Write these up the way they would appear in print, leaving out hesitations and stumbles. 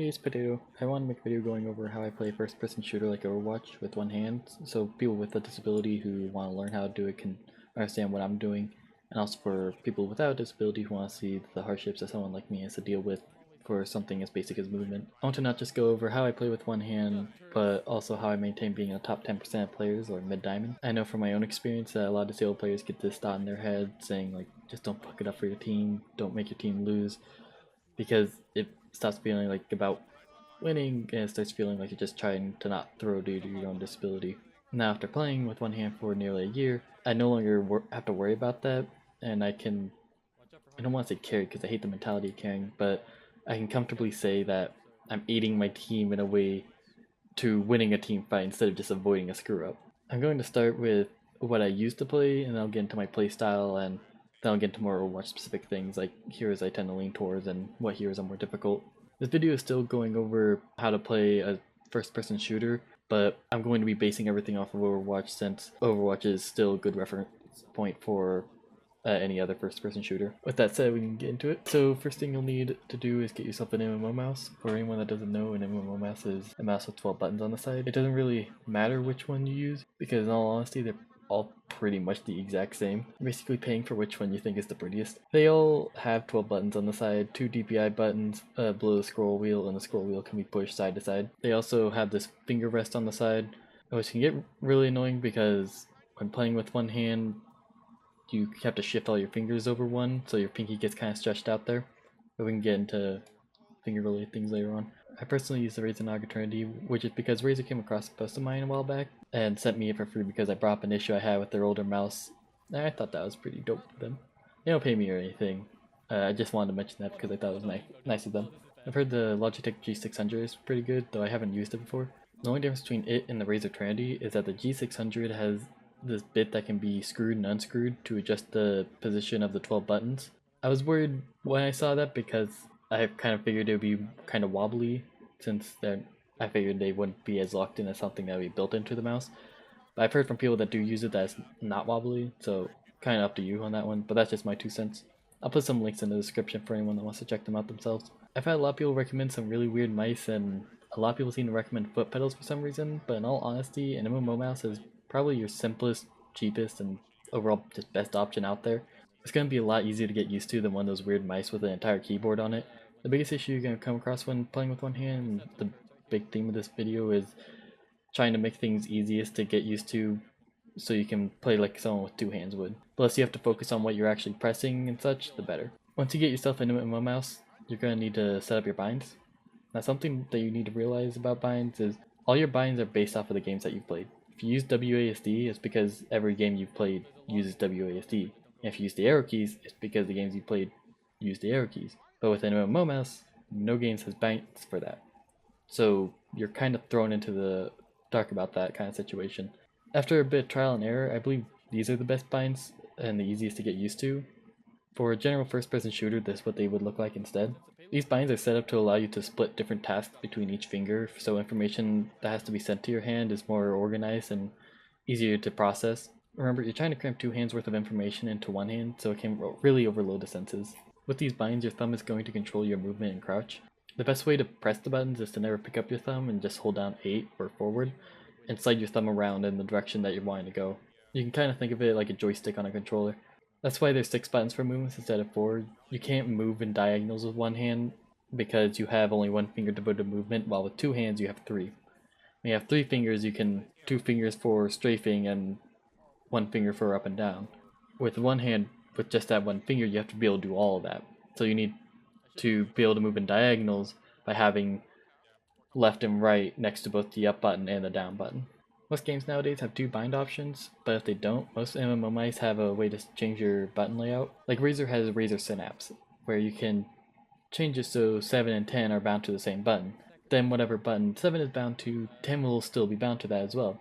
Hey, it's Potato. I want to make a video going over how I play first-person shooter like Overwatch with one hand, so people with a disability who want to learn how to do it can understand what I'm doing, and also for people without a disability who want to see the hardships that someone like me has to deal with for something as basic as movement. I want to not just go over how I play with one hand, but also how I maintain being in the top 10% of players, or mid-diamond. I know from my own experience that a lot of disabled players get this thought in their head saying like, just don't fuck it up for your team, don't make your team lose, because it stops feeling like about winning and it starts feeling like you're just trying to not throw due to your own disability. Now, after playing with one hand for nearly a year, I no longer have to worry about that, and I don't want to say carry because I hate the mentality of carrying, but I can comfortably say that I'm aiding my team in a way to winning a team fight instead of just avoiding a screw up. I'm going to start with what I used to play, and then I'll get into my play style, and then I'll get into more Overwatch specific things like heroes I tend to lean towards and what heroes are more difficult. This video is still going over how to play a first person shooter, but I'm going to be basing everything off of Overwatch since Overwatch is still a good reference point for any other first person shooter. With that said, we can get into it. So first thing you'll need to do is get yourself an MMO mouse. For anyone that doesn't know, an MMO mouse is a mouse with 12 buttons on the side. It doesn't really matter which one you use because in all honesty they're all pretty much the exact same. You're basically paying for which one you think is the prettiest. They all have 12 buttons on the side, 2 DPI buttons below the scroll wheel, and the scroll wheel can be pushed side to side. They also have this finger rest on the side, which can get really annoying because when playing with one hand you have to shift all your fingers over one, so your pinky gets kind of stretched out there. But we can get into finger related things later on. I personally use the Razer Naga Trinity, which is because Razer came across a post of mine a while back and sent me it for free because I brought up an issue I had with their older mouse. And I thought that was pretty dope of them. They don't pay me or anything. I just wanted to mention that because I thought it was nice of them. I've heard the Logitech G600 is pretty good, though I haven't used it before. The only difference between it and the Razer Trinity is that the G600 has this bit that can be screwed and unscrewed to adjust the position of the 12 buttons. I was worried when I saw that because I kind of figured it would be kind of wobbly since I figured they wouldn't be as locked in as something that would be built into the mouse. But I've heard from people that do use it that it's not wobbly, so kind of up to you on that one, but that's just my 2 cents. I'll put some links in the description for anyone that wants to check them out themselves. I've had a lot of people recommend some really weird mice, and a lot of people seem to recommend foot pedals for some reason, but in all honesty, an MMO mouse is probably your simplest, cheapest, and overall just best option out there. It's going to be a lot easier to get used to than one of those weird mice with an entire keyboard on it. The biggest issue you're going to come across when playing with one hand, and the big theme of this video, is trying to make things easiest to get used to so you can play like someone with 2 hands would. The less you have to focus on what you're actually pressing and such, the better. Once you get yourself an MMO mouse, you're going to need to set up your binds. Now something that you need to realize about binds is all your binds are based off of the games that you've played. If you use WASD, it's because every game you've played uses WASD. And if you use the arrow keys, it's because the games you played use the arrow keys. But with an MMO mouse, no games has binds for that. So you're kind of thrown into the dark about that kind of situation. After a bit of trial and error, I believe these are the best binds and the easiest to get used to. For a general first-person shooter, this is what they would look like instead. These binds are set up to allow you to split different tasks between each finger, so information that has to be sent to your hand is more organized and easier to process. Remember, you're trying to cram 2 hands worth of information into one hand, so it can really overload the senses. With these binds, your thumb is going to control your movement and crouch. The best way to press the buttons is to never pick up your thumb and just hold down 8 or forward, and slide your thumb around in the direction that you're wanting to go. You can kind of think of it like a joystick on a controller. That's why there's 6 buttons for movements instead of 4. You can't move in diagonals with one hand because you have only one finger devoted to movement, while with 2 hands you have 3. When you have 3 fingers, you can 2 fingers for strafing and 1 finger for up and down. With one hand, with just that one finger, you have to be able to do all of that. So you need to be able to move in diagonals by having left and right next to both the up button and the down button. Most games nowadays have 2 bind options, but if they don't, most MMO mice have a way to change your button layout. Like Razer has Razer Synapse, where you can change it so 7 and 10 are bound to the same button. Then whatever button 7 is bound to, 10 will still be bound to that as well.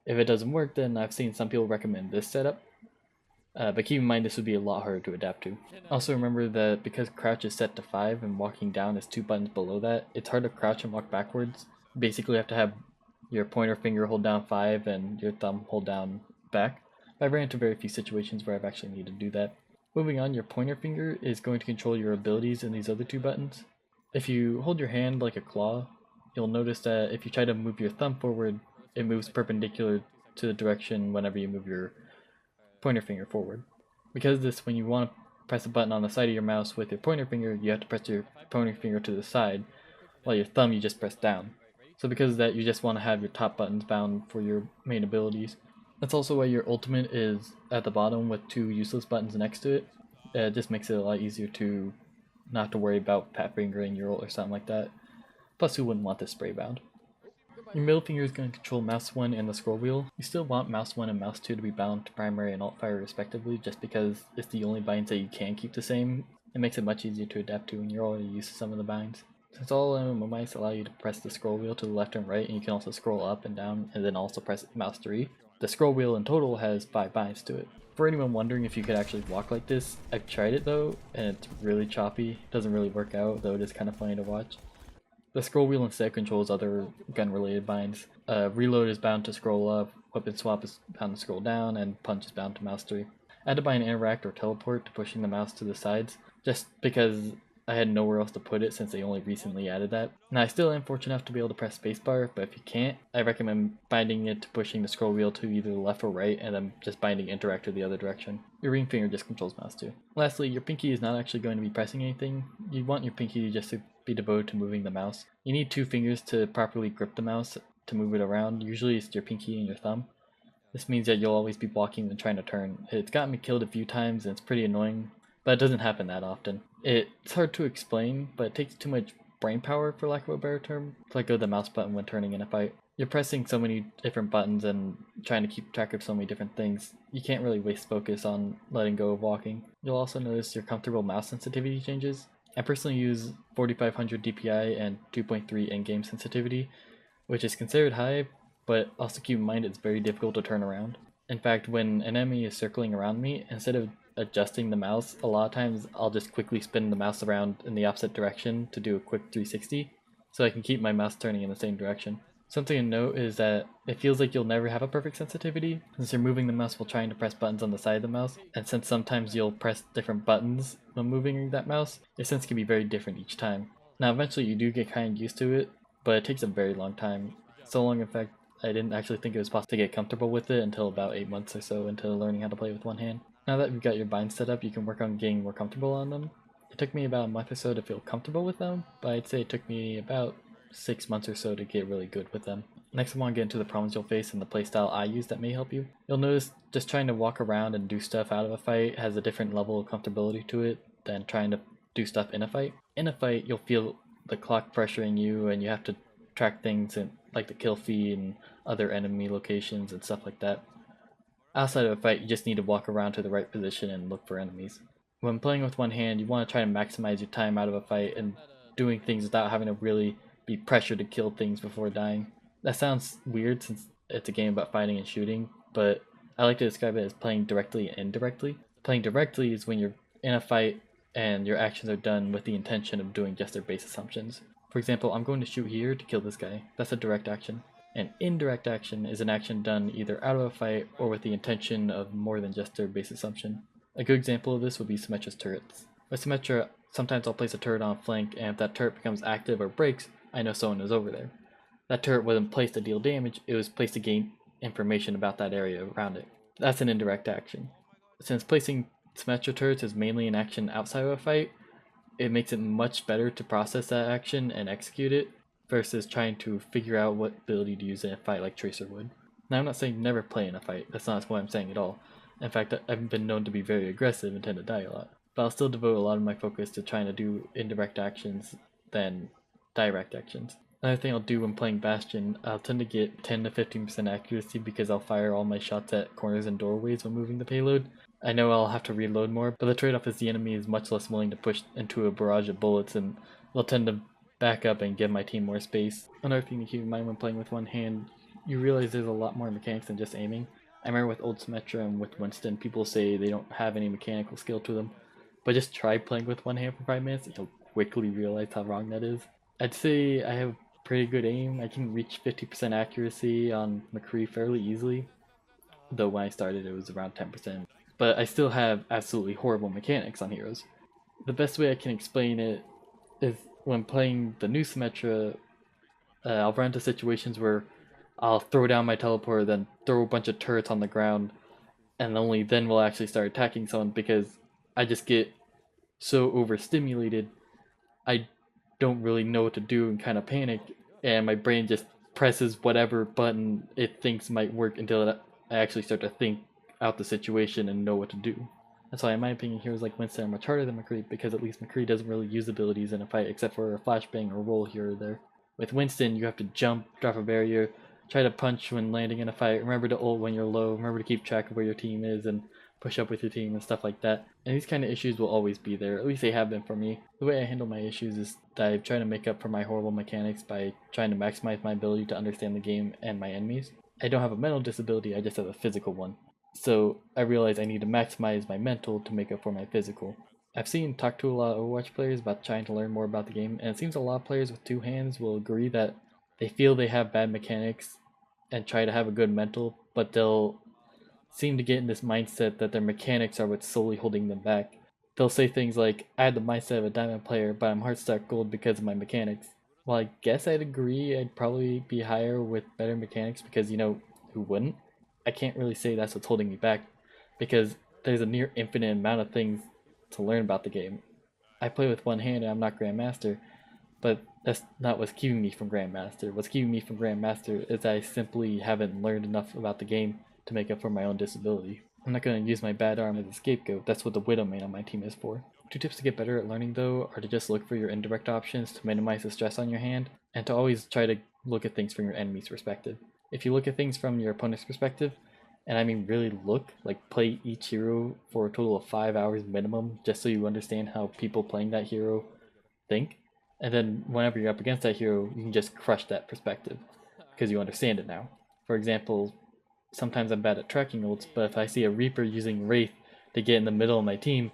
If it doesn't work, then I've seen some people recommend this setup, but keep in mind this would be a lot harder to adapt to. Also remember that because crouch is set to 5 and walking down is 2 buttons below that, it's hard to crouch and walk backwards. Basically you have to have your pointer finger hold down 5 and your thumb hold down back. I've ran into very few situations where I've actually needed to do that. Moving on, your pointer finger is going to control your abilities in these other 2 buttons. If you hold your hand like a claw, you'll notice that if you try to move your thumb forward, it moves perpendicular to the direction whenever you move your pointer finger forward. Because of this, when you want to press a button on the side of your mouse with your pointer finger, you have to press your pointer finger to the side, while your thumb you just press down. So because of that, you just want to have your top buttons bound for your main abilities. That's also why your ultimate is at the bottom with 2 useless buttons next to it. It just makes it a lot easier to not have to worry about pat fingering your ult or something like that. Plus, who wouldn't want this spray bound? Your middle finger is going to control mouse 1 and the scroll wheel. You still want mouse 1 and mouse 2 to be bound to primary and alt fire respectively, just because it's the only binds that you can keep the same. It makes it much easier to adapt to when you're already used to some of the binds. Since all MMO mice allow you to press the scroll wheel to the left and right, and you can also scroll up and down and then also press mouse 3, the scroll wheel in total has 5 binds to it. For anyone wondering if you could actually walk like this, I've tried it though, and it's really choppy. It doesn't really work out, though it is kind of funny to watch. The scroll wheel instead controls other gun related binds. Reload is bound to scroll up, weapon swap is bound to scroll down, and punch is bound to mouse 3. I had to bind interact or teleport to pushing the mouse to the sides, just because I had nowhere else to put it since they only recently added that. Now I still am fortunate enough to be able to press spacebar, but if you can't, I recommend binding it to pushing the scroll wheel to either the left or right, and then just binding interact to the other direction. Your ring finger just controls mouse 2. Lastly, your pinky is not actually going to be pressing anything. You want your pinky just to be devoted to moving the mouse. You need 2 fingers to properly grip the mouse to move it around. Usually it's your pinky and your thumb. This means that you'll always be blocking and trying to turn. It's gotten me killed a few times and it's pretty annoying, but it doesn't happen that often. It's hard to explain, but it takes too much brain power, for lack of a better term, to let go of the mouse button when turning in a fight. You're pressing so many different buttons and trying to keep track of so many different things, you can't really waste focus on letting go of walking. You'll also notice your comfortable mouse sensitivity changes. I personally use 4500 DPI and 2.3 in-game sensitivity, which is considered high, but also keep in mind it's very difficult to turn around. In fact, when an enemy is circling around me, instead of adjusting the mouse, a lot of times I'll just quickly spin the mouse around in the opposite direction to do a quick 360, so I can keep my mouse turning in the same direction. Something to note is that it feels like you'll never have a perfect sensitivity, since you're moving the mouse while trying to press buttons on the side of the mouse, and since sometimes you'll press different buttons when moving that mouse, your sense can be very different each time. Now eventually you do get kind of used to it, but it takes a very long time. So long in fact, I didn't actually think it was possible to get comfortable with it until about 8 months or so into learning how to play with one hand. Now that you've got your binds set up, you can work on getting more comfortable on them. It took me about a month or so to feel comfortable with them, but I'd say it took me about 6 months or so to get really good with them. Next I want to get into the problems you'll face and the playstyle I use that may help you. You'll notice just trying to walk around and do stuff out of a fight has a different level of comfortability to it than trying to do stuff in a fight. In a fight, you'll feel the clock pressuring you and you have to track things like the kill feed and other enemy locations and stuff like that. Outside of a fight, you just need to walk around to the right position and look for enemies. When playing with one hand, you want to try to maximize your time out of a fight and doing things without having to really be pressured to kill things before dying. That sounds weird since it's a game about fighting and shooting, but I like to describe it as playing directly and indirectly. Playing directly is when you're in a fight and your actions are done with the intention of doing just their base assumptions. For example, I'm going to shoot here to kill this guy. That's a direct action. An indirect action is an action done either out of a fight or with the intention of more than just their base assumption. A good example of this would be Symmetra's turrets. With Symmetra, sometimes I'll place a turret on a flank, and if that turret becomes active or breaks, I know someone is over there. That turret wasn't placed to deal damage, it was placed to gain information about that area around it. That's an indirect action. Since placing Symmetra turrets is mainly an action outside of a fight, it makes it much better to process that action and execute it, versus trying to figure out what ability to use in a fight like Tracer would. Now I'm not saying never play in a fight, that's not what I'm saying at all. In fact, I've been known to be very aggressive and tend to die a lot. But I'll still devote a lot of my focus to trying to do indirect actions than direct actions. Another thing I'll do when playing Bastion, I'll tend to get 10 to 15% accuracy because I'll fire all my shots at corners and doorways when moving the payload. I know I'll have to reload more, but the trade-off is the enemy is much less willing to push into a barrage of bullets and they'll tend to back up and give my team more space. Another thing to keep in mind when playing with one hand, you realize there's a lot more mechanics than just aiming. I remember with old Symmetra and with Winston, people say they don't have any mechanical skill to them, but just try playing with one hand for 5 minutes, you'll quickly realize how wrong that is. I'd say I have pretty good aim. I can reach 50% accuracy on McCree fairly easily, though when I started it was around 10%. But I still have absolutely horrible mechanics on heroes. The best way I can explain it is when playing the new Symmetra, I'll run into situations where I'll throw down my teleporter, then throw a bunch of turrets on the ground, and only then will actually start attacking someone because I just get so overstimulated. I don't really know what to do and kind of panic, and my brain just presses whatever button it thinks might work until I actually start to think out the situation and know what to do. That's why, in my opinion, heroes like Winston are much harder than McCree, because at least McCree doesn't really use abilities in a fight except for a flashbang or roll here or there. With Winston, you have to jump, drop a barrier, try to punch when landing in a fight, remember to ult when you're low, remember to keep track of where your team is, and push up with your team and stuff like that. And these kind of issues will always be there, at least they have been for me. The way I handle my issues is that I try to make up for my horrible mechanics by trying to maximize my ability to understand the game and my enemies. I don't have a mental disability, I just have a physical one. So I realize I need to maximize my mental to make up for my physical. I've seen talk to a lot of Overwatch players about trying to learn more about the game, and it seems a lot of players with two hands will agree that they feel they have bad mechanics and try to have a good mental, but they'll seem to get in this mindset that their mechanics are what's solely holding them back. They'll say things like, I had the mindset of a diamond player, but I'm Heartstar Gold because of my mechanics. Well, I guess I'd agree I'd probably be higher with better mechanics because, who wouldn't? I can't really say that's what's holding me back because there's a near infinite amount of things to learn about the game. I play with one hand and I'm not Grandmaster, but that's not what's keeping me from Grandmaster. What's keeping me from Grandmaster is I simply haven't learned enough about the game to make up for my own disability. I'm not going to use my bad arm as a scapegoat, that's what the Widow main on my team is for. Two tips to get better at learning though are to just look for your indirect options to minimize the stress on your hand, and to always try to look at things from your enemy's perspective. If you look at things from your opponent's perspective, and I mean really look, like play each hero for a total of 5 hours minimum just so you understand how people playing that hero think, and then whenever you're up against that hero, you can just crush that perspective because you understand it now. For example, sometimes I'm bad at tracking ults, but if I see a Reaper using Wraith to get in the middle of my team,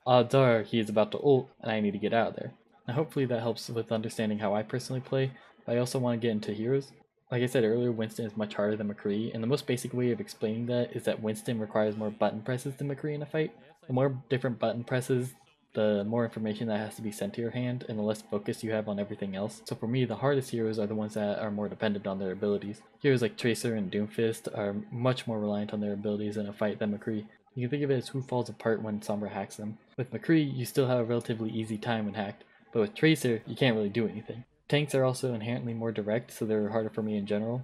odds are he is about to ult and I need to get out of there. Now hopefully that helps with understanding how I personally play, but I also want to get into heroes. Like I said earlier, Winston is much harder than McCree, and the most basic way of explaining that is that Winston requires more button presses than McCree in a fight. The more different button presses, the more information that has to be sent to your hand, and the less focus you have on everything else. So for me, the hardest heroes are the ones that are more dependent on their abilities. Heroes like Tracer and Doomfist are much more reliant on their abilities in a fight than McCree. You can think of it as who falls apart when Sombra hacks them. With McCree, you still have a relatively easy time when hacked, but with Tracer, you can't really do anything. Tanks are also inherently more direct, so they're harder for me in general.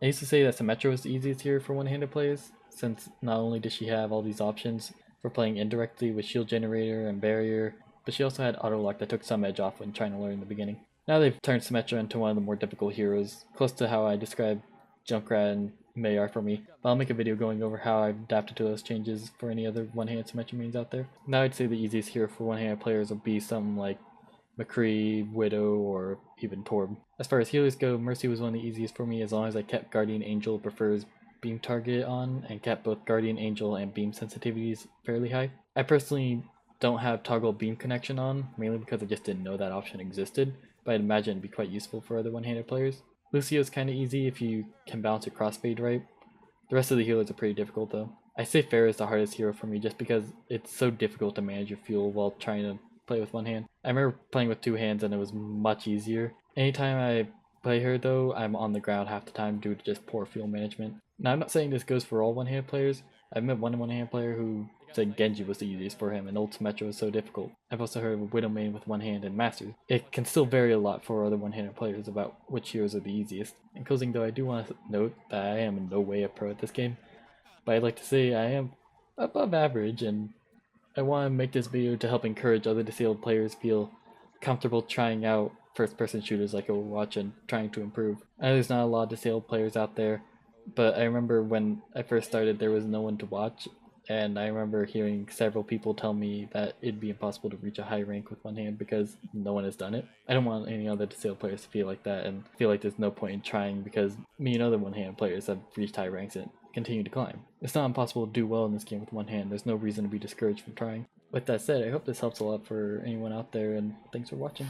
I used to say that Symmetra was the easiest hero for one-handed players, since not only does she have all these options for playing indirectly with shield generator and barrier, but she also had auto lock that took some edge off when trying to learn in the beginning. Now they've turned Symmetra into one of the more difficult heroes, close to how I described Junkrat and Mei are for me, but I'll make a video going over how I've adapted to those changes for any other one-handed Symmetra mains out there. Now I'd say the easiest hero for one-handed players would be something like McCree, Widow, or even Torb. As far as healers go, Mercy was one of the easiest for me as long as I kept Guardian Angel prefers beam target on and kept both Guardian Angel and beam sensitivities fairly high. I personally don't have toggle beam connection on, mainly because I just didn't know that option existed, but I'd imagine it'd be quite useful for other one-handed players. Lucio's kinda easy if you can balance your crossfade right. The rest of the healers are pretty difficult though. I say Pharah is the hardest hero for me just because it's so difficult to manage your fuel while trying to play with one hand. I remember playing with two hands and it was much easier. Anytime I play her though, I'm on the ground half the time due to just poor fuel management. Now I'm not saying this goes for all one-hand players. I've met one one-hand player who said Genji was the easiest for him and Ult Symmetra was so difficult. I've also heard of a Widow main with one hand and Masters. It can still vary a lot for other one-handed players about which heroes are the easiest. In closing though, I do want to note that I am in no way a pro at this game, but I'd like to say I am above average, and I want to make this video to help encourage other disabled players feel comfortable trying out first-person shooters like Overwatch and trying to improve. I know there's not a lot of disabled players out there, but I remember when I first started there was no one to watch, and I remember hearing several people tell me that it'd be impossible to reach a high rank with one hand because no one has done it. I don't want any other disabled players to feel like that and feel like there's no point in trying because me and other one-handed players have reached high ranks and continue to climb. It's not impossible to do well in this game with one hand. There's no reason to be discouraged from trying. With that said, I hope this helps a lot for anyone out there, and thanks for watching.